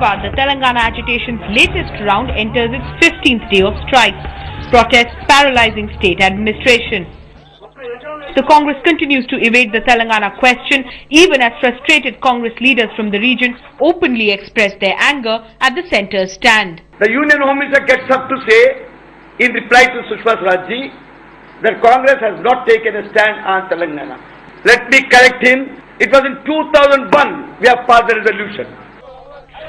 Hyderabad, the Telangana agitation's latest round enters its 15th day of strikes. Protests paralyzing state administration. The Congress continues to evade the Telangana question, even as frustrated Congress leaders from the region openly express their anger at the centre's stand. The Union Home Minister gets up to say, in reply to Sushma Swaraj ji, that Congress has not taken a stand on Telangana. Let me correct him. It was in 2001 we have passed the resolution.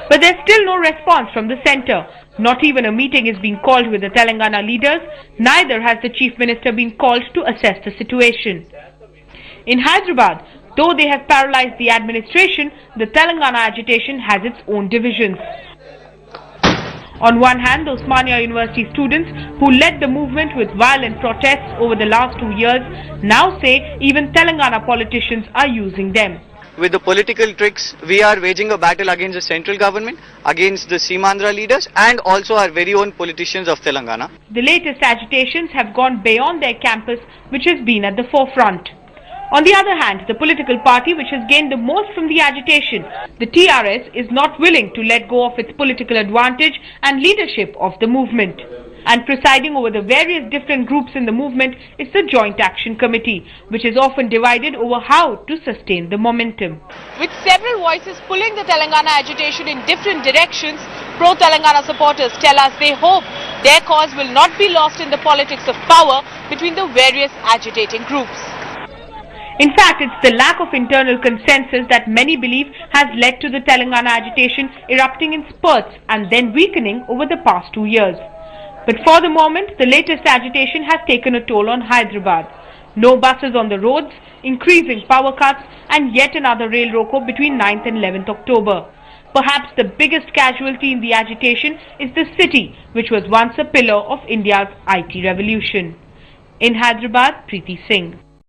But there's still no response from the centre. Not even a meeting is being called with the Telangana leaders. Neither has the Chief Minister been called to assess the situation. In Hyderabad, though they have paralysed the administration, the Telangana agitation has its own divisions. On one hand, the Osmania University students who led the movement with violent protests over the last 2 years now say even Telangana politicians are using them. With the political tricks, we are waging a battle against the central government, against the Seemandhra leaders and also our very own politicians of Telangana. The latest agitations have gone beyond their campus, which has been at the forefront. On the other hand, the political party which has gained the most from the agitation, the TRS, is not willing to let go of its political advantage and leadership of the movement. And presiding over the various different groups in the movement is the Joint Action Committee, which is often divided over how to sustain the momentum. With several voices pulling the Telangana agitation in different directions, pro-Telangana supporters tell us they hope their cause will not be lost in the politics of power between the various agitating groups. In fact, it's the lack of internal consensus that many believe has led to the Telangana agitation erupting in spurts and then weakening over the past 2 years. But for the moment, the latest agitation has taken a toll on Hyderabad. No buses on the roads, increasing power cuts, and yet another rail roko between 9th and 11th October. Perhaps the biggest casualty in the agitation is the city, which was once a pillar of India's IT revolution. In Hyderabad, Preeti Singh.